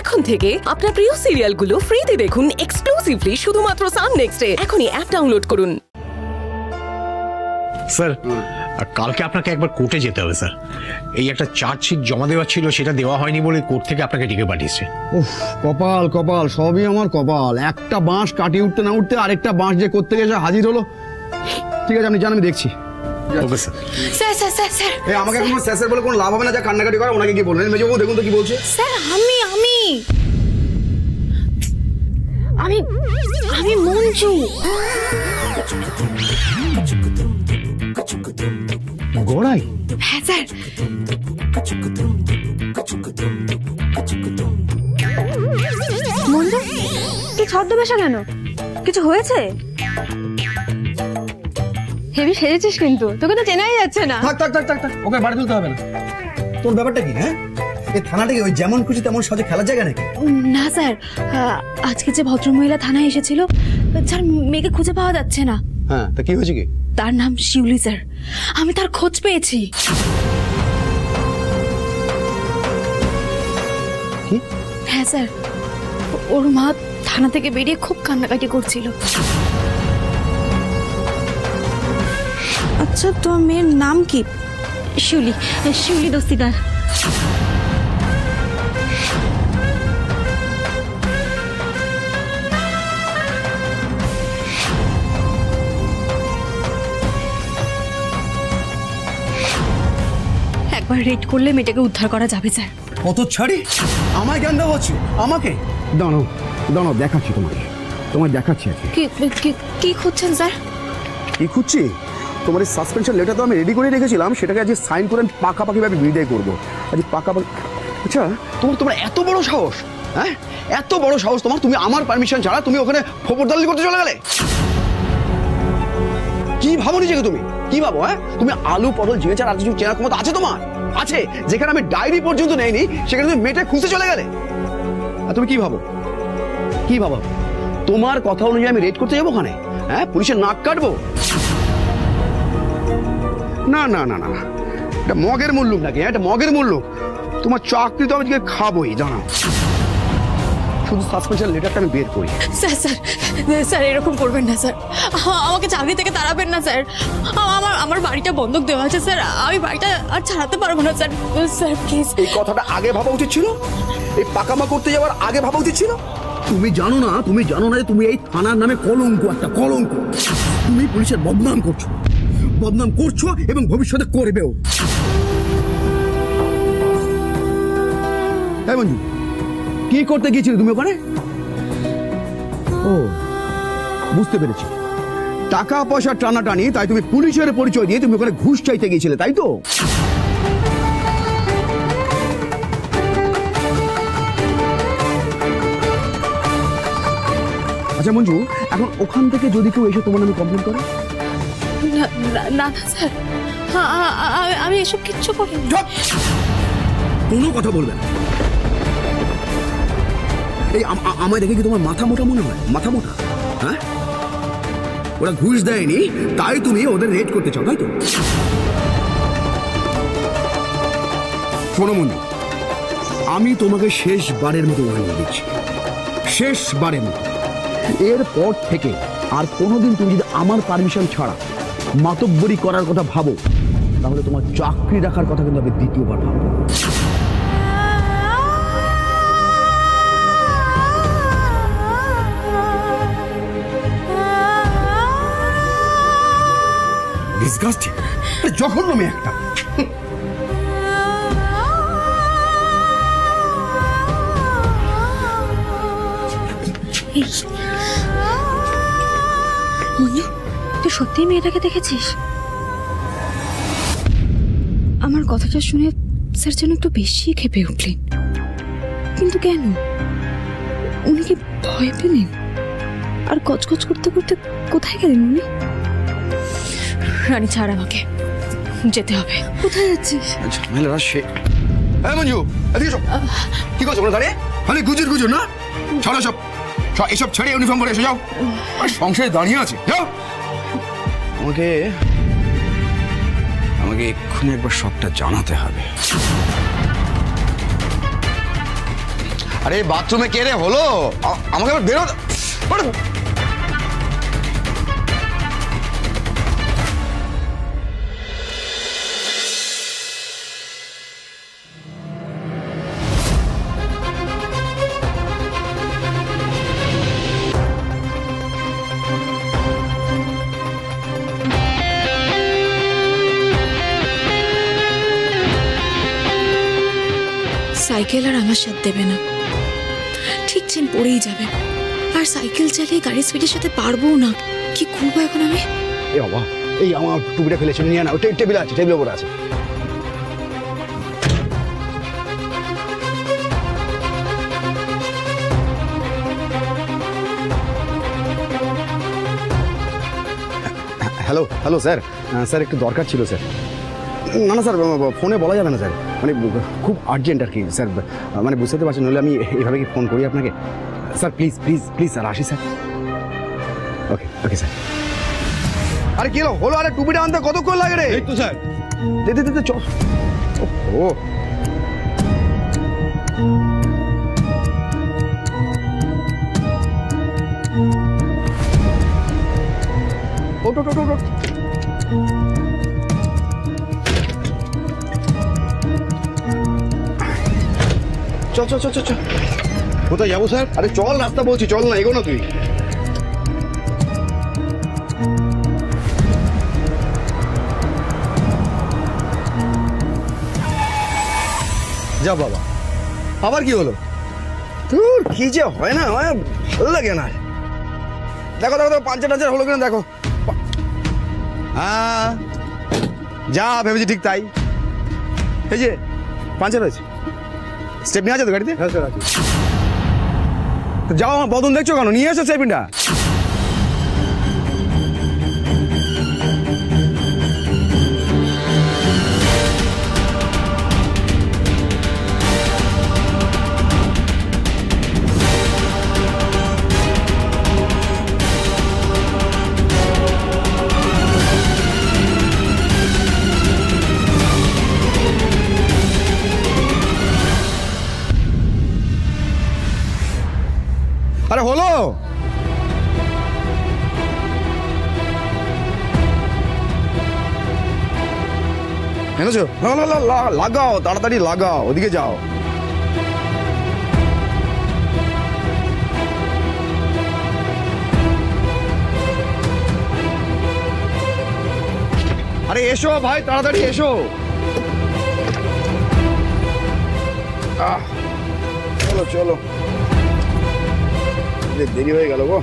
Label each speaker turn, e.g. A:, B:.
A: এখন থেকে আপনার প্রিয় সিরিয়ালগুলো ফ্রিতে দেখুন এক্সক্লুসিভলি শুধুমাত্র সান নেক্সটে। এখনই অ্যাপ ডাউনলোড করুন।
B: স্যার কালকে আপনাকে একবার কোর্টে যেতে হবে স্যার। এই একটা চার্জশিট জমা দেওয়া ছিল, সেটা দেওয়া হয়নি বলে কোর্ট থেকে আপনাকে ডেকে পাঠিয়েছে।
C: উফ, কপাল কপাল, সবই আমার কপাল। একটা বাঁশ কাটিয়ে উঠতে না উঠতে আরেকটা বাঁশ যে করতে গেছে হাজির হলো। ঠিক আছে, আপনি জান, আমি দেখছি।
B: Okay sir.
D: Sir sir sir sir
C: এই আমাকে কোনো স্যার বলে কোনো লাভ হবে না, যা কান্নাকাটি করে ওনাকে কি বললেন? মেজবাবু দেখুন তো কি বলছে।
D: স্যার আমি মঞ্জু।
C: গড়াই?
D: হ্যাঁ স্যার।
E: মঞ্জু, তুই ছদ্মবেশে কেন? কিছু হয়েছে? হেভি সেজেছিস কিন্তু, তোকে তো চেনাই যাচ্ছে না।
C: থাক থাক থাক থাক থাক, ওকে বাড়ি তুলতে হবে না। তোর ব্যাপারটা কি? হ্যাঁ, এই থানাটাকে ওই যেমন খুশি তেমন সহজে খেলার জায়গা নাকি?
E: না স্যার, আজকে যে ভদ্রমহিলা থানায় এসেছিল, স্যার মেয়েকে খুঁজে পাওয়া যাচ্ছে না।
C: হ্যাঁ, তা কি হয়েছে কি?
E: তার নাম শিউলি স্যার, আমি তার খোঁজ পেয়েছি।
C: কি?
E: হ্যাঁ স্যার, ওর মা থানা থেকে বেরিয়ে খুব কান্নাকাটি করছিল। আচ্ছা, তোর মেয়ের নাম কি? শিউলি, শিউলি দস্তিদার। একবার রেড করলে মেয়েটাকে উদ্ধার করা যাবে স্যার।
C: কত ছাড়ি? আমায় জ্ঞান দেওয়া হচ্ছে আমাকে? দাঁড়াও দাঁড়াও, দেখাচ্ছি তোমায় দেখাচ্ছি।
E: কি খুঁজছেন স্যার?
C: কি খুঁজছি? তোমার এই সাসপেনশন লেটার তো আমি রেডি করে রেখেছিলাম, সেটাকে আজ সাইন করে পাকাপাকিভাবে বিদায় করবো। আজ পাকাপাকি। আচ্ছা, তোমার এত বড় সাহস? হ্যাঁ, এত বড় সাহস তোমার? তুমি আমার পারমিশন ছাড়া তুমি ওখানে ফোপরদালি করতে চলে গেলে? কি ভাবো নিজেকে তুমি? কি ভাবো? হ্যাঁ, তুমি আলু পটল ঝিঙে চার আর কিছু চেনার ক্ষমতা আছে তোমার? আছে? যেখানে আমি ডায়েরি পর্যন্ত নেইনি সেখানে তুমি মেয়েটা খুঁজতে চলে গেলে। আর তুমি কি ভাবো? কি ভাবো? তোমার কথা অনুযায়ী আমি রেড করতে যাবো ওখানে? হ্যাঁ, পুলিশের নাক কাটবো? না না না না, এটা মগের মূল্য নাকি? এটা মগের মূল্য। তোমার চাকরি তো আমি খাবোই, জানো। শুধু সাসপেনশন লেটারটা আমি বের করি।
E: স্যার স্যার স্যার, এরকম করবেন না স্যার। আমাকে চাকরি থেকে তাড়াবেন না স্যার। আমার বাড়িটা বন্ধক দেওয়া আছে স্যার, আমি বাড়িটা আর ছাড়াতে পারবো না স্যার। Sir please.
C: এই কথাটা আগে ভাবা উচিত ছিল, এই পাকামা করতে যাওয়ার আগে ভাবা উচিত ছিল। তুমি জানো না যে তুমি এই থানার নামে কলঙ্ক, একটা কলঙ্ক। তুমি পুলিশের বদনাম করছো এবং ভবিষ্যতে করবেও। তাই বন্ধু, কি করতে গিয়েছিলে তুমি ওখানে? ও, বুঝতে পেরেছি, টাকা পয়সা টানাটানি, তাই তুমি পুলিশের পরিচয় দিয়ে তুমি ওখানে ঘুষ চাইতে গিয়েছিলে, তাই তো? আচ্ছা মঞ্জু, এখন ওখান থেকে যদি কেউ এসে তোমার নামে কমপ্লেন করে?
E: না স্যার, আমি এসব কিচ্ছু করিনি।
C: কোনো কথা বলবে না। এই আমায় দেখে কি তোমার মাথা মোটা মনে হয়? মাথা মোটা? হ্যাঁ, ওরা ঘুষ দেয়নি তাই তুমি ওদের রেড করতে চাও, তাই তো? শোনো মঞ্জু, আমি তোমাকে শেষবারের মতো ওয়ার্নিং দিচ্ছি, শেষবারের মতো। এরপর থেকে আর কোনোদিন তুমি যদি আমার পারমিশন ছাড়া মাতব্বরি করার কথা ভাবো, তাহলে তোমার চাকরি রাখার কথা কিন্তু আমি দ্বিতীয়বার ভাববো। ডিসগাস্টিং, জঘন্য মেয়ে একটা।
E: মঞ্জু, তুই সত্যি মেয়েটাকে দেখেছিস? আমার কথাটা শুনে স্যার যেন একটু বেশি ক্ষেপে উঠলেন। কিন্তু কেন? উনি কি ভয় পেলেন? আর গজগজ করতে করতে কোথায় গেলেন উনি? রানী, ছাড়, আমাকে যেতে হবে। কোথায় যাচ্ছিস?
C: ঝামেলা সে। হ্যাঁ মঞ্জু, এদিকে এসো। কি করছো দাঁড়িয়ে? মানে গুজুর না? ছাড়ো সব, এসব ছেড়ে ইউনিফর্ম পরে এসে যাও। আর সংসারে দাঁড়িয়ে আছে, যাও। আমাকে এক্ষুনি একবার সবটা জানাতে হবে।
F: আরে বাথরুমে কে রে হলো? আমাকে আবার বেরো।
E: সাইকেল আর আমার সাথে দেবে না, ঠিক চেন পড়েই যাবে। আর সাইকেল চালিয়ে গাড়ির স্পিডের সাথে পারবো না। কি করবো এখন আমি?
C: এ বাবা, এই আমার টুপিটা ফেলেছিল, নিয়ে না, ওই টেবিল আছে, টেবিলের উপর আছে। হ্যালো হ্যালো স্যার, স্যার একটু দরকার ছিল স্যার। না না স্যার, ফোনে বলা যাবে না স্যার, মানে খুব আর্জেন্ট আর কি স্যার, মানে বুঝতে পারছেন, নইলে আমি এইভাবে কি ফোন করি আপনাকে? Sir please please please sir, আসি স্যার। ওকে ওকে স্যার। আরে কি হলো? আরে টুপিটা আনতে কতক্ষণ লাগে রে?
B: এই তো স্যার।
C: দে দে দে, চল। ও ও চল চল চল চল চল।
B: কোথায় যাবো স্যার?
C: আরে চল, রাস্তা বলছি, চল না, এগো না তুই। যা বাবা, আবার কি হলো? তোর কি যে হয় না, ভালো লাগে না। দেখো দেখো দেখো, পাঞ্চার টাঞ্চার হলো কিনা দেখো। হ্যাঁ যা ভেবেছি ঠিক তাই। এই যে পাঞ্চার হয়েছে, স্টেপ নিয়ে আছে তো গাড়িতে? হ্যাঁ স্যার আছে। যাও, আমার বদন দেখছো কেন? নিয়ে এসো স্টেপিনটা। আরে হলো, এনেছো? লাগাও, তাড়াতাড়ি লাগাও, ওদিকে যাও। আরে এসো ভাই, তাড়াতাড়ি এসো। চলো চলো, দেরি হয়ে গেল গো।